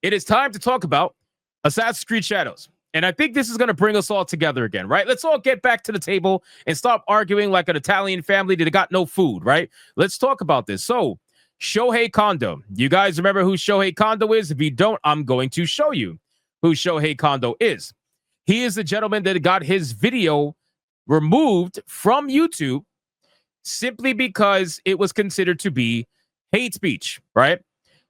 it is time to talk about Assassin's Creed Shadows. And I think this is going to bring us all together again, right? Let's all get back to the table and stop arguing like an Italian family that got no food, right? Let's talk about this. So, Shohei Kondo. You guys remember who Shohei Kondo is? If you don't, I'm going to show you who Shohei Kondo is. He is the gentleman that got his video removed from YouTube simply because it was considered to be hate speech, right?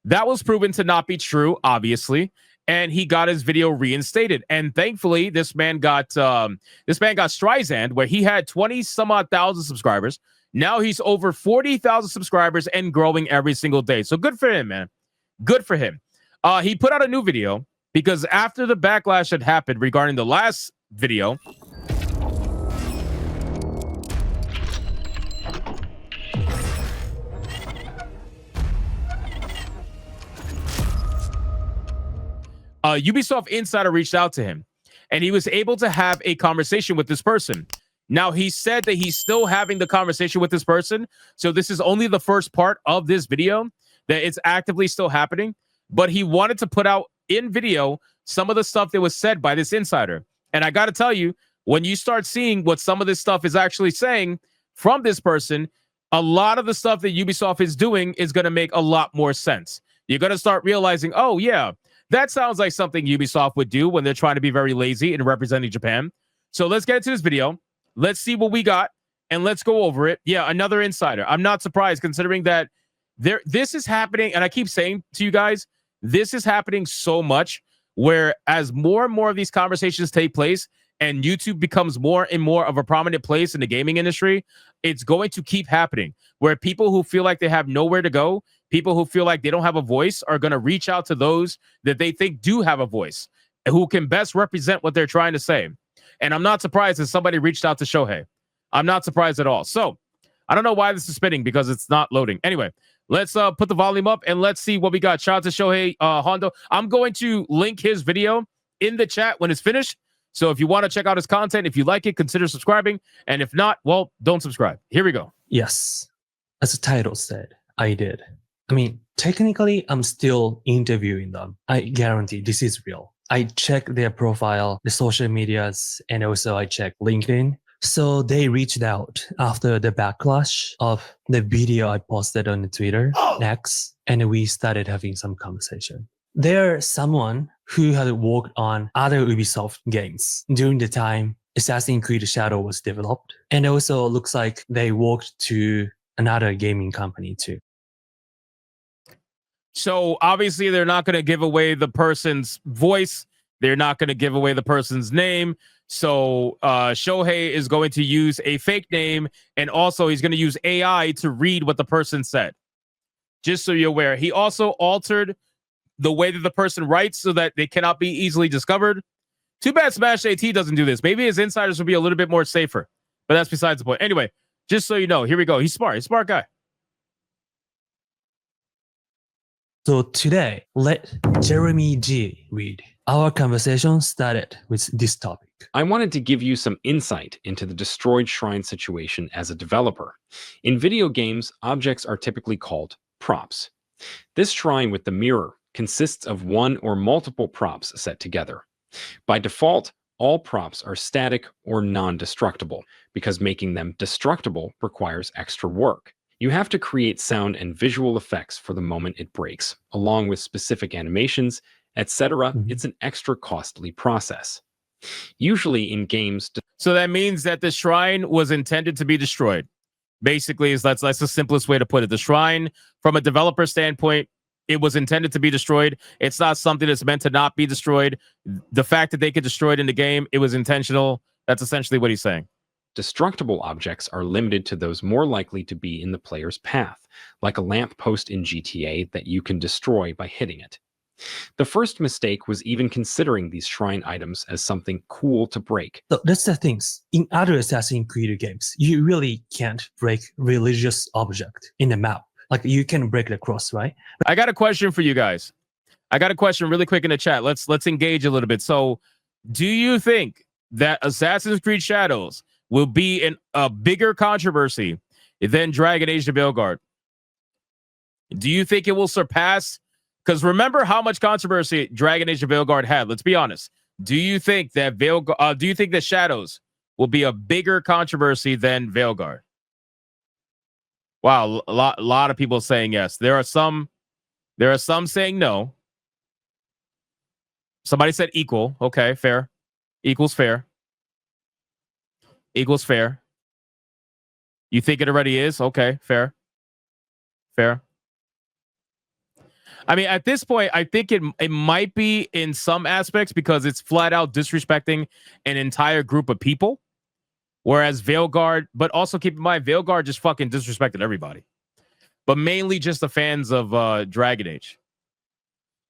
That was proven to not be true, obviously, and he got his video reinstated. And thankfully, this man got Streisand, where he had 20 some odd thousand subscribers. Now he's over 40,000 subscribers and growing every single day. So good for him, man. Good for him. He put out a new video because after the backlash had happened regarding the last video, Ubisoft insider reached out to him, and he was able to have a conversation with this person. Now, he said that he's still having the conversation with this person, so this is only the first part of this video, that it's actively still happening, but he wanted to put out in video some of the stuff that was said by this insider. And I got to tell you, when you start seeing what some of this stuff is actually saying from this person, a lot of the stuff that Ubisoft is doing is going to make a lot more sense. You're going to start realizing, oh, yeah, that sounds like something Ubisoft would do when they're trying to be very lazy in representing Japan. So let's get into this video. Let's see what we got, and let's go over it. Yeah, another insider. I'm not surprised considering that this is happening, and I keep saying to you guys, this is happening so much where as more and more of these conversations take place and YouTube becomes more and more of a prominent place in the gaming industry, it's going to keep happening where people who feel like they have nowhere to go, people who feel like they don't have a voice are going to reach out to those that they think do have a voice, who can best represent what they're trying to say. And I'm not surprised that somebody reached out to Shohei. I'm not surprised at all. So I don't know why this is spinning because it's not loading. Anyway, let's put the volume up and let's see what we got. Shout out to Shohei Hondo. I'm going to link his video in the chat when it's finished. So if you want to check out his content, if you like it, consider subscribing. And if not, well, don't subscribe. Here we go. Yes. As the title said, I did. I mean, technically, I'm still interviewing them. I guarantee this is real. I check their profile, the social medias, and also I check LinkedIn. So they reached out after the backlash of the video I posted on Twitter, X, and we started having some conversation. There's someone who had worked on other Ubisoft games during the time Assassin's Creed Shadow was developed. And also looks like they worked to another gaming company too. So obviously they're not going to give away the person's voice. They're not going to give away the person's name. So Shohei is going to use a fake name, and also he's going to use AI to read what the person said. Just so you're aware. He also altered the way that the person writes so that they cannot be easily discovered. Too bad Smash AT doesn't do this. Maybe his insiders will be a little bit more safer, but that's besides the point. Anyway, just so you know, here we go. He's smart. He's a smart guy. So today, let Jeremy G read. Our conversation started with this topic. I wanted to give you some insight into the destroyed shrine situation as a developer. In video games, objects are typically called props. This shrine with the mirror consists of one or multiple props set together. By default, all props are static or non-destructible, because making them destructible requires extra work. You have to create sound and visual effects for the moment it breaks, along with specific animations, etc. It's an extra costly process. Usually in games... So that means that the shrine was intended to be destroyed. Basically, that's the simplest way to put it. The shrine, from a developer standpoint, it was intended to be destroyed. It's not something that's meant to not be destroyed. The fact that they could destroy it in the game, it was intentional. That's essentially what he's saying. Destructible objects are limited to those more likely to be in the player's path, like a lamppost in GTA that you can destroy by hitting it. The first mistake was even considering these shrine items as something cool to break. So that's the things. In other Assassin's Creed games, you really can't break religious object in the map. Like you can break the cross, right? I got a question for you guys. I got a question really quick in the chat. Let's engage a little bit. So do you think that Assassin's Creed Shadows will be a bigger controversy than Dragon Age: The Veilguard? Do you think it will surpass Because remember how much controversy Dragon Age of Veilguard had. Let's be honest. Do you think that do you think that Shadows will be a bigger controversy than Veilguard? Wow, a lot of people saying yes. There are some saying no. Somebody said equal. Okay, fair. Equals fair. Equals fair. You think it already is? Okay, fair. Fair. I mean, at this point, I think it might be in some aspects because it's flat out disrespecting an entire group of people. Whereas Veilguard, but also keep in mind, Veilguard just fucking disrespected everybody. But mainly just the fans of Dragon Age.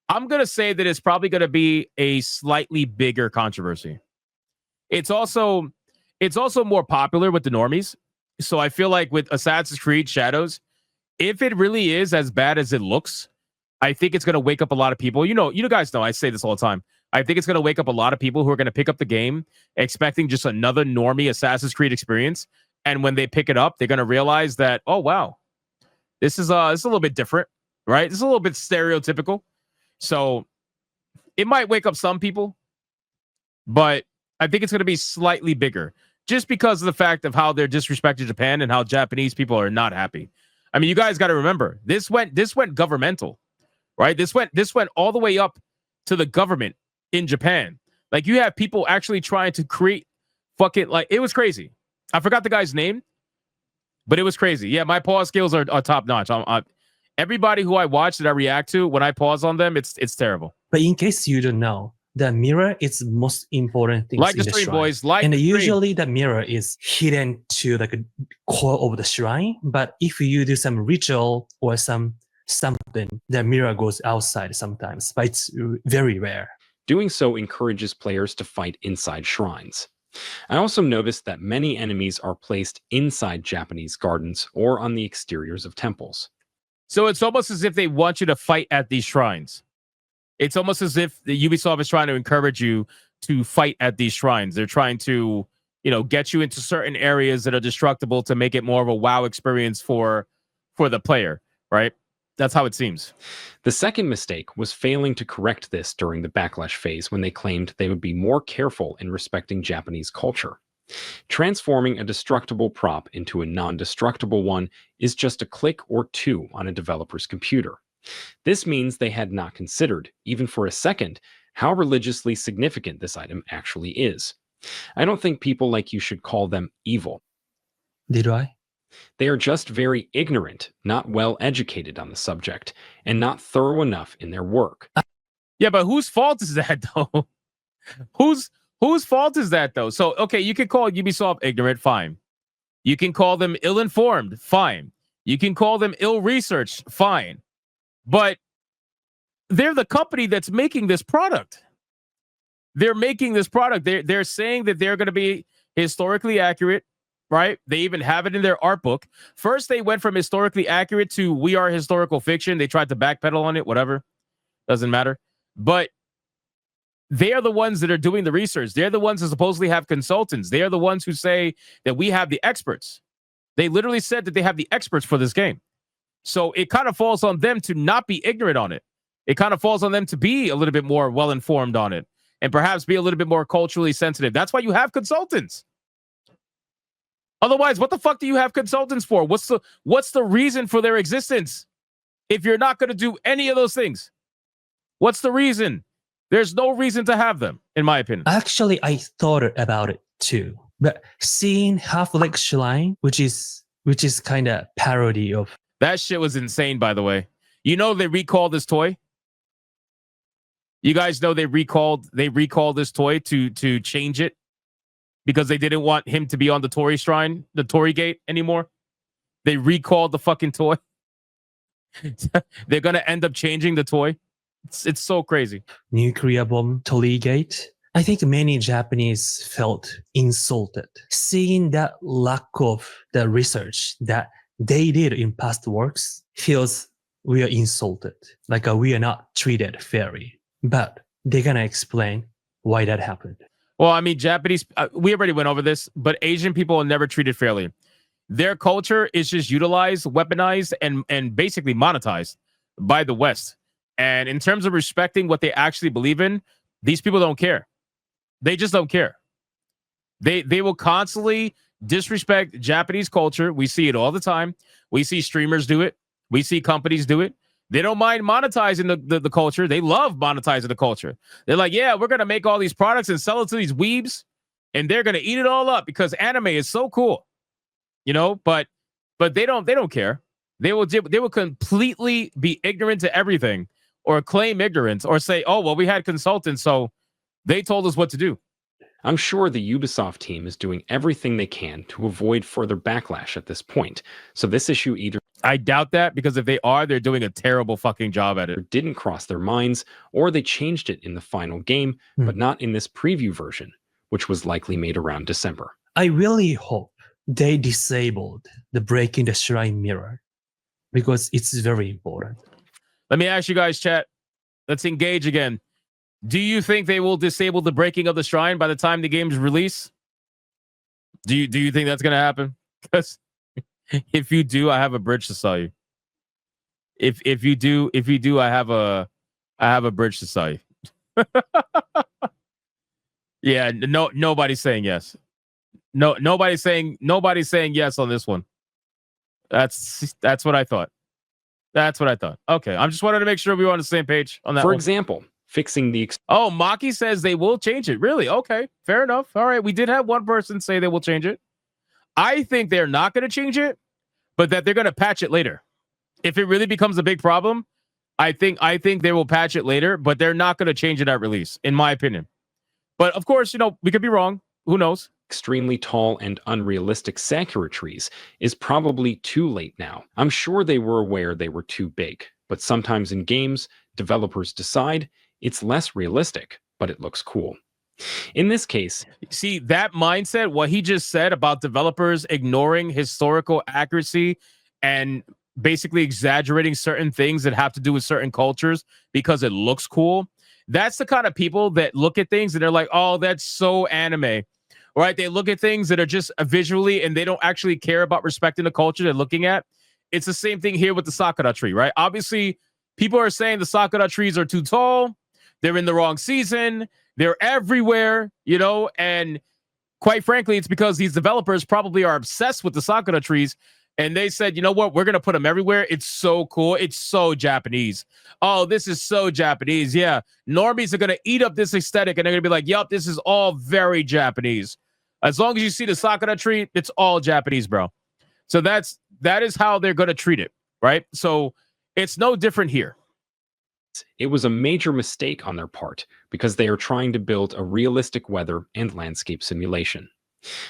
I'm going to say that it's probably going to be a slightly bigger controversy. It's also more popular with the normies. So I feel like with Assassin's Creed Shadows, if it really is as bad as it looks, I think it's going to wake up a lot of people. You guys know I say this all the time. I think it's going to wake up a lot of people who are going to pick up the game expecting just another normie Assassin's Creed experience. And when they pick it up, they're going to realize that, oh, wow, this is a little bit different, right? This is a little bit stereotypical. So it might wake up some people, but I think it's going to be slightly bigger just because of the fact of how they're disrespecting Japan and how Japanese people are not happy. I mean, you guys got to remember, this went governmental, right? This went all the way up to the government in Japan. Like, you have people actually trying to create fucking, like, it was crazy. I forgot the guy's name, but it was crazy. Yeah, my pause skills are top notch. Everybody who I watch that I react to, when I pause on them, it's terrible. But in case you don't know, the mirror is the most important thing like in the stream, shrine. boys. Like and the usually the mirror is hidden to like a core of the shrine. But if you do some ritual or something, the mirror goes outside sometimes. But it's very rare. Doing so encourages players to fight inside shrines. I also noticed that many enemies are placed inside Japanese gardens or on the exteriors of temples. So it's almost as if they want you to fight at these shrines. It's almost as if the Ubisoft is trying to encourage you to fight at these shrines. They're trying to, get you into certain areas that are destructible to make it more of a WoW experience for the player, right? That's how it seems. The second mistake was failing to correct this during the backlash phase when they claimed they would be more careful in respecting Japanese culture. Transforming a destructible prop into a non-destructible one is just a click or two on a developer's computer. This means they had not considered, even for a second, how religiously significant this item actually is. I don't think people like you should call them evil. Did I? They are just very ignorant, not well educated on the subject, and not thorough enough in their work. Yeah, but whose fault is that, though? Whose fault is that, though? So, okay, you can call Ubisoft ignorant, fine. You can call them ill-informed, fine. You can call them ill-researched, fine. But they're the company that's making this product. They're making this product. They're saying that they're going to be historically accurate, right? They even have it in their art book. First, they went from historically accurate to we are historical fiction. They tried to backpedal on it, whatever. Doesn't matter. But they are the ones that are doing the research. They're the ones who supposedly have consultants. They are the ones who say that we have the experts. They literally said that they have the experts for this game. So it kind of falls on them to not be ignorant on it. It kind of falls on them to be a little bit more well-informed on it and perhaps be a little bit more culturally sensitive. That's why you have consultants. Otherwise, what the fuck do you have consultants for? What's the reason for their existence if you're not going to do any of those things? What's the reason? There's no reason to have them, in my opinion. Actually, I thought about it too. But seeing Half-Life Shrine, which is kind of parody of... That shit was insane, by the way. You know they recalled this toy? You guys know they recalled this toy to change it because they didn't want him to be on the Torii Shrine, the Torii Gate anymore. They recalled the fucking toy. They're going to end up changing the toy. It's so crazy. Nuclear bomb, Torii Gate. I think many Japanese felt insulted. Seeing that lack of the research that they did in past works feels we are insulted. Like we are not treated fairly. But they're going to explain why that happened. Well, I mean, Japanese, we already went over this, but Asian people are never treated fairly. Their culture is just utilized, weaponized, and basically monetized by the West. And in terms of respecting what they actually believe in, these people don't care. They just don't care. They will constantly disrespect Japanese culture. We see it all the time. We see streamers do it. We see companies do it. They don't mind monetizing the culture. They love monetizing the culture. They're like, yeah, we're going to make all these products and sell it to these weebs, and they're going to eat it all up because anime is so cool. You know, but they don't care. They will completely be ignorant to everything, or claim ignorance, or say, oh, well, we had consultants, so they told us what to do. I'm sure the Ubisoft team is doing everything they can to avoid further backlash at this point. So this issue either I doubt that, because if they are, they're doing a terrible fucking job at it. didn't cross their minds, or they changed it in the final game, but not in this preview version, which was likely made around December. I really hope they disabled the breaking the shrine mirror, because it's very important. Let me ask you guys, chat. Let's engage again. Do you think they will disable the breaking of the shrine by the time the game's release? Do you think that's going to happen? Because if you do, I have a bridge to sell you. If you do, I have a bridge to sell you. Yeah, nobody's saying yes. Nobody's saying yes on this one. That's what I thought. That's what I thought. Okay, I'm just wanted to make sure we were on the same page on that. For one. example, fixing the Maki says they will change it. Really? Okay, fair enough. All right, we did have one person say they will change it. I think they're not going to change it, but that they're going to patch it later. If it really becomes a big problem, I think they will patch it later, but they're not going to change it at release, in my opinion. But of course, we could be wrong. Who knows? extremely tall and unrealistic Sakura trees is probably too late now. I'm sure they were aware they were too big, but sometimes in games, developers decide it's less realistic, but it looks cool. In this case, see that mindset, what he just said about developers ignoring historical accuracy and basically exaggerating certain things that have to do with certain cultures because it looks cool. That's the kind of people that look at things and they're like, oh, that's so anime, right? They look at things that are just visually and they don't actually care about respecting the culture they're looking at. It's the same thing here with the Sakura tree, right? Obviously, people are saying the Sakura trees are too tall. They're in the wrong season. They're everywhere, and quite frankly, it's because these developers probably are obsessed with the Sakura trees. And they said, you know what? We're going to put them everywhere. It's so cool. It's so Japanese. Oh, this is so Japanese. Yeah. Normies are going to eat up this aesthetic and they're going to be like, yep, this is all very Japanese. As long as you see the Sakura tree, it's all Japanese, bro. So that is how they're going to treat it, right? So it's no different here. It was a major mistake on their part because they are trying to build a realistic weather and landscape simulation.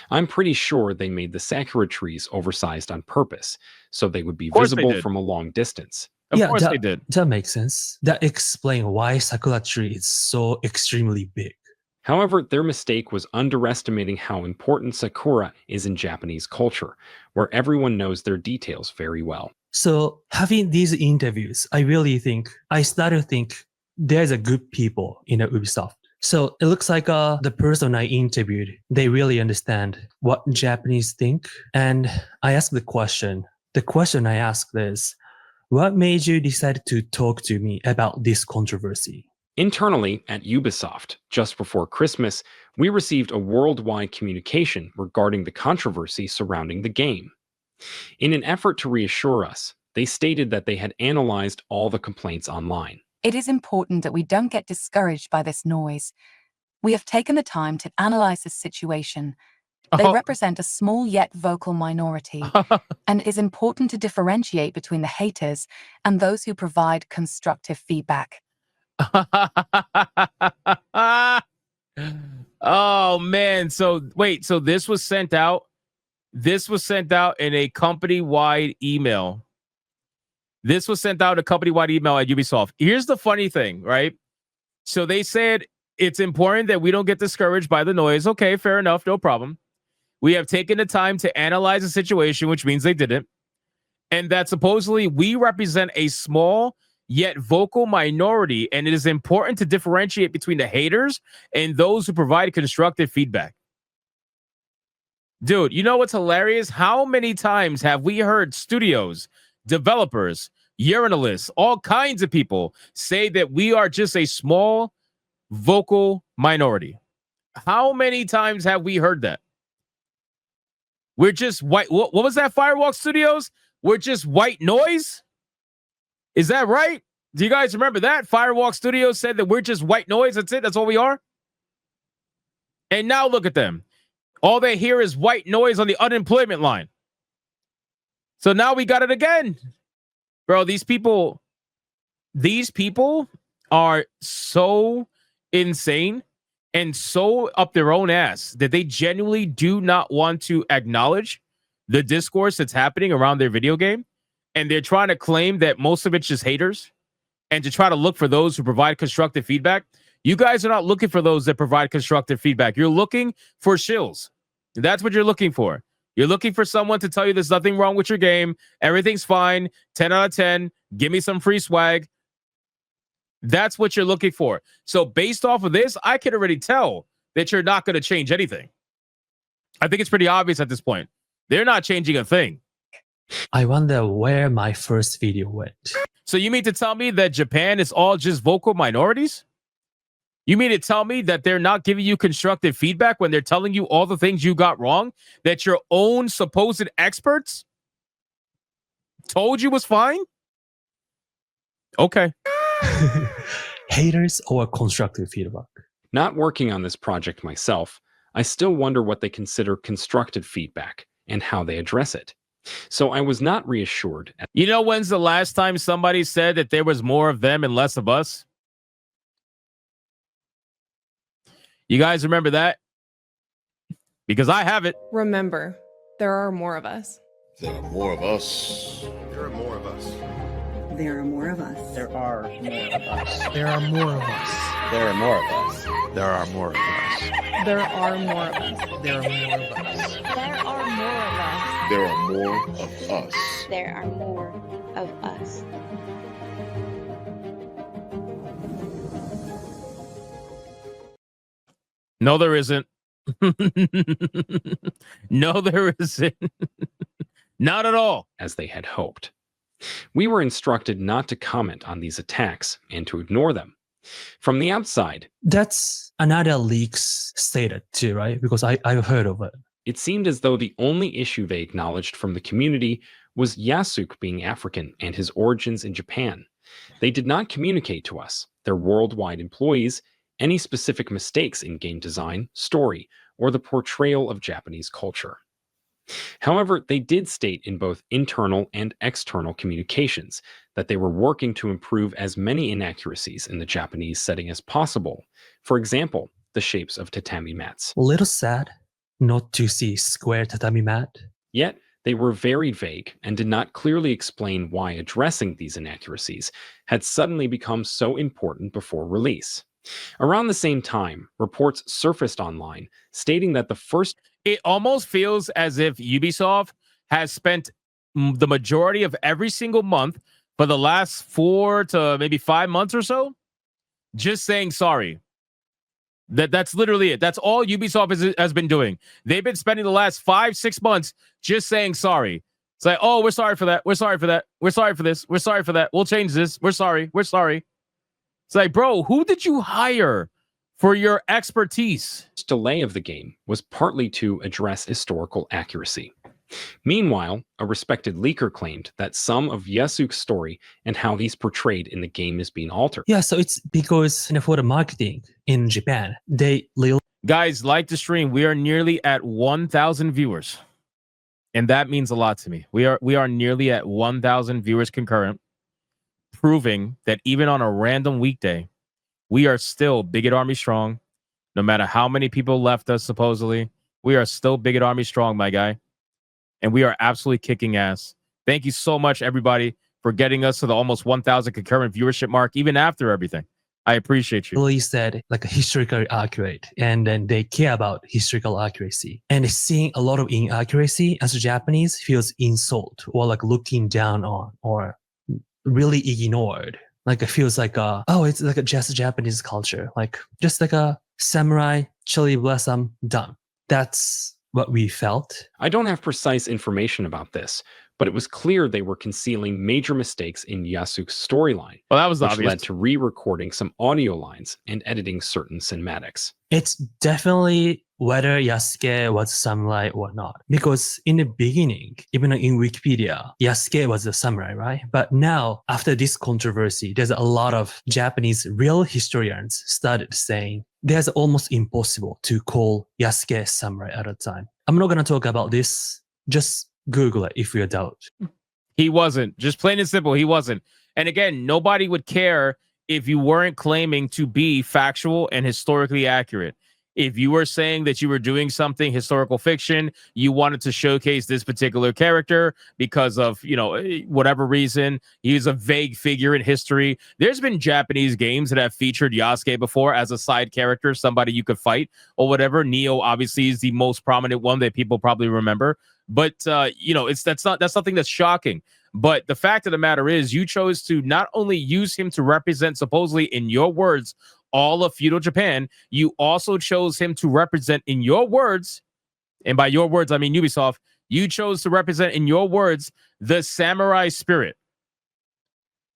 I'm pretty sure they made the Sakura trees oversized on purpose, so they would be visible from a long distance. Of course they did. That makes sense. That explains why Sakura tree is so extremely big. However, their mistake was underestimating how important Sakura is in Japanese culture, where everyone knows their details very well. So having these interviews, I started to think there's a good people in Ubisoft. So it looks like the person I interviewed, they really understand what Japanese think. And I asked the question. The question I asked is, what made you decide to talk to me about this controversy? Internally at Ubisoft, just before Christmas, we received a worldwide communication regarding the controversy surrounding the game. In an effort to reassure us, they stated that they had analyzed all the complaints online. It is important that we don't get discouraged by this noise. We have taken the time to analyze this situation. They represent a small yet vocal minority, and it is important to differentiate between the haters and those who provide constructive feedback. Oh, man. So wait, so this was sent out. This was sent out in a company-wide email. This was sent out a company-wide email at Ubisoft. Here's the funny thing, right? So they said it's important that we don't get discouraged by the noise. Okay, fair enough, no problem. We have taken the time to analyze the situation, which means they didn't. And that supposedly we represent a small yet vocal minority, and it is important to differentiate between the haters and those who provide constructive feedback. Dude, you know what's hilarious? How many times have we heard studios, developers urinalists, all kinds of people say that we are just a small vocal minority. How many times have we heard that? We're just white. What was that, Firewalk Studios? We're just white noise? Is that right? Do you guys remember that? Firewalk Studios said that we're just white noise. That's it. That's all we are. And now look at them. All they hear is white noise on the unemployment line. So now we got it again. Bro, these people are so insane and so up their own ass that they genuinely do not want to acknowledge the discourse that's happening around their video game. And they're trying to claim that most of it's just haters and to try to look for those who provide constructive feedback. You guys are not looking for those that provide constructive feedback. You're looking for shills. That's what you're looking for. You're looking for someone to tell you there's nothing wrong with your game. Everything's fine. 10 out of 10. Give me some free swag. That's what you're looking for. So based off of this, I can already tell that you're not going to change anything. I think it's pretty obvious at this point. They're not changing a thing. I wonder where my first video went. So you mean to tell me that Japan is all just vocal minorities? You mean to tell me that they're not giving you constructive feedback when they're telling you all the things you got wrong that your own supposed experts told you was fine? Okay. Haters or constructive feedback? Not working on this project myself, I still wonder what they consider constructive feedback and how they address it. So I was not reassured. You know, when's the last time somebody said that there was more of them and less of us? You guys remember that? Because I have it. Remember, there are more of us. There are more of us. There are more of us. There are more of us. There are more of us. There are more of us. There are more of us. There are more of us. There are more of us. There are more of us. There are more of us. There are more of us. There are more of us. No, there isn't. No, there isn't. Not at all. As they had hoped. We were instructed not to comment on these attacks and to ignore them. From the outside, That's another leaks stated too, right? Because I've heard of it. it seemed as though the only issue they acknowledged from the community was Yasuke being African and his origins in Japan. They did not communicate to us, their worldwide employees, any specific mistakes in game design, story, or the portrayal of Japanese culture. However, they did state in both internal and external communications that they were working to improve as many inaccuracies in the Japanese setting as possible. For example, the shapes of tatami mats. A little sad not to see square tatami mat. Yet, they were very vague and did not clearly explain why addressing these inaccuracies had suddenly become so important before release. Around the same time, reports surfaced online stating that the first... It almost feels as if Ubisoft has spent the majority of every single month for the last 4 to maybe 5 months or so just saying sorry. That's literally it. That's all Ubisoft has been doing. They've been spending the last 5-6 months just saying sorry. It's like, oh, we're sorry for that. We're sorry for that. We're sorry for this. We're sorry for that. We'll change this. We're sorry. We're sorry. It's like, bro, who did you hire for your expertise? delay of the game was partly to address historical accuracy. Meanwhile, a respected leaker claimed that some of Yasuke's story and how he's portrayed in the game is being altered. Yeah, so it's because for the marketing in Japan, they Guys, like the stream. We are nearly at 1,000 viewers. And that means a lot to me. We are nearly at 1,000 viewers concurrent, proving that even on a random weekday, we are still Bigot Army strong. No matter how many people left us, supposedly, we are still Bigot Army strong, my guy. And we are absolutely kicking ass. Thank you so much, everybody, for getting us to the almost 1,000 concurrent viewership mark, even after everything. I appreciate you. really said like historically accurate, and then they care about historical accuracy. And seeing a lot of inaccuracy as a Japanese feels insult or like looking down on or really ignored. Like it feels like oh, it's like a just Japanese culture, like just like a samurai cherry blossom done. That's what we felt. I don't have precise information about this, but it was clear they were concealing major mistakes in Yasuke's storyline, Well, that was which obvious. led to re-recording some audio lines and editing certain cinematics. It's definitely whether Yasuke was samurai or not. Because in the beginning, even in Wikipedia, Yasuke was a samurai, right? But now, after this controversy, there's a lot of Japanese real historians started saying there's almost impossible to call Yasuke samurai at a time. I'm not going to talk about this. Just Google it if you doubt. He wasn't. Just plain and simple, he wasn't. And again, nobody would care if you weren't claiming to be factual and historically accurate. If you were saying that you were doing something historical fiction, you wanted to showcase this particular character because of, you know, whatever reason, he's a vague figure in history. There's been Japanese games that have featured Yasuke before as a side character, somebody you could fight or whatever. Neo obviously is the most prominent one that people probably remember. But you know, that's something that's shocking. But the fact of the matter is, you chose to not only use him to represent, supposedly in your words, all of feudal Japan, you also chose him to represent, in your words, and by your words I mean Ubisoft, you chose to represent, in your words, the samurai spirit.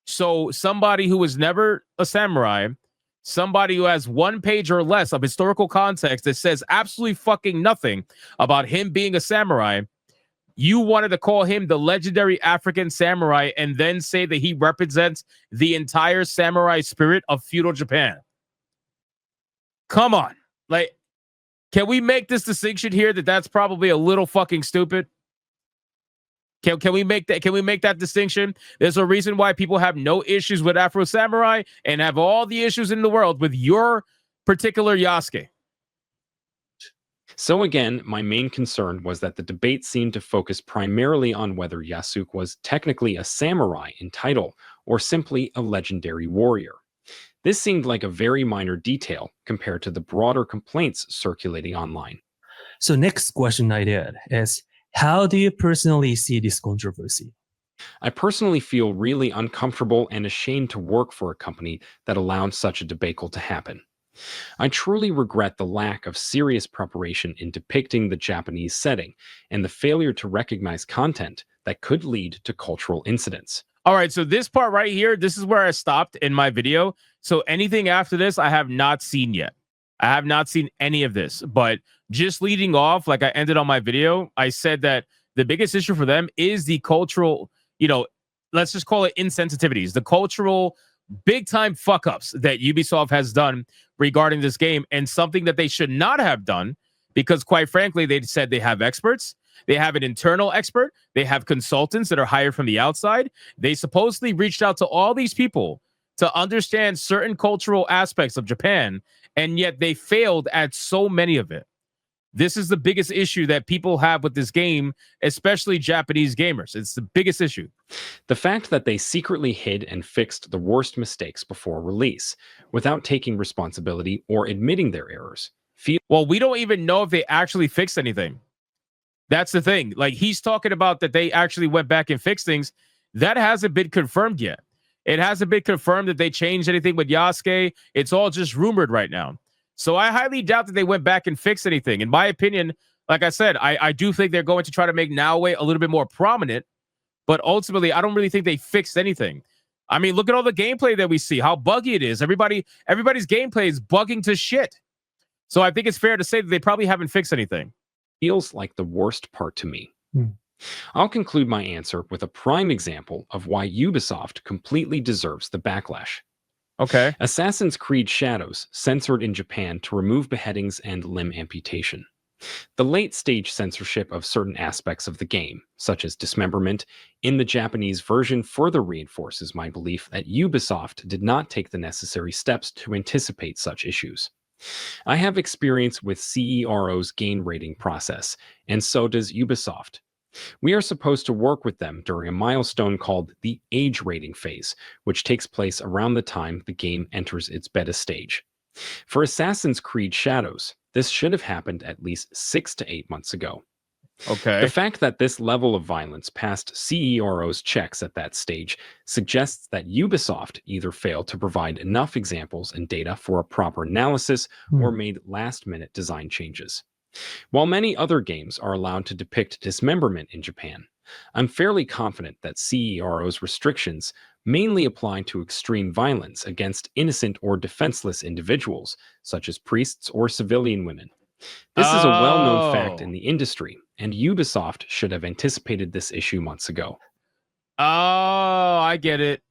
So somebody who was never a samurai, somebody who has 1 page or less of historical context that says absolutely fucking nothing about him being a samurai, you wanted to call him the legendary African samurai and then say that he represents the entire samurai spirit of feudal Japan. Come on. Like, can we make this distinction here that that's probably a little fucking stupid? Can we make that? Can we make that distinction? There's a reason why people have no issues with Afro Samurai and have all the issues in the world with your particular Yasuke. So again, my main concern was that the debate seemed to focus primarily on whether Yasuke was technically a samurai in title or simply a legendary warrior. This seemed like a very minor detail compared to the broader complaints circulating online. So next question I did is, how do you personally see this controversy? I personally feel really uncomfortable and ashamed to work for a company that allowed such a debacle to happen. I truly regret the lack of serious preparation in depicting the Japanese setting and the failure to recognize content that could lead to cultural incidents. All right, so this part right here, this is where I stopped in my video. So anything after this, I have not seen yet. I have not seen any of this. But just leading off, like I ended on my video, I said that the biggest issue for them is the cultural, you know, let's just call it insensitivities, the cultural big-time fuck-ups that Ubisoft has done regarding this game, and something that they should not have done, because quite frankly, they said they have experts. They have an internal expert. They have consultants that are hired from the outside. They supposedly reached out to all these people to understand certain cultural aspects of Japan, and yet they failed at so many of it. This is the biggest issue that people have with this game, especially Japanese gamers. It's the biggest issue. The fact that they secretly hid and fixed the worst mistakes before release, without taking responsibility or admitting their errors. Well, we don't even know if they actually fixed anything. That's the thing. Like, he's talking about that they actually went back and fixed things. That hasn't been confirmed yet. It hasn't been confirmed that they changed anything with Yasuke. It's all just rumored right now. So I highly doubt that they went back and fixed anything. In my opinion, like I said, I do think they're going to try to make Naoe a little bit more prominent. But ultimately, I don't really think they fixed anything. I mean, look at all the gameplay that we see, how buggy it is. Everybody's gameplay is bugging to shit. So I think it's fair to say that they probably haven't fixed anything. Feels like the worst part to me. I'll conclude my answer with a prime example of why Ubisoft completely deserves the backlash. Okay. Assassin's Creed Shadows censored in Japan to remove beheadings and limb amputation. The late-stage censorship of certain aspects of the game, such as dismemberment, in the Japanese version further reinforces my belief that Ubisoft did not take the necessary steps to anticipate such issues. I have experience with CERO's gain rating process, and so does Ubisoft. We are supposed to work with them during a milestone called the age rating phase, which takes place around the time the game enters its beta stage. For Assassin's Creed Shadows, this should have happened at least 6 to 8 months ago. Okay. The fact that this level of violence passed CERO's checks at that stage suggests that Ubisoft either failed to provide enough examples and data for a proper analysis or made last-minute design changes. While many other games are allowed to depict dismemberment in Japan, I'm fairly confident that CERO's restrictions mainly apply to extreme violence against innocent or defenseless individuals, such as priests or civilian women. This is a well-known fact in the industry, and Ubisoft should have anticipated this issue months ago. Oh, I get it.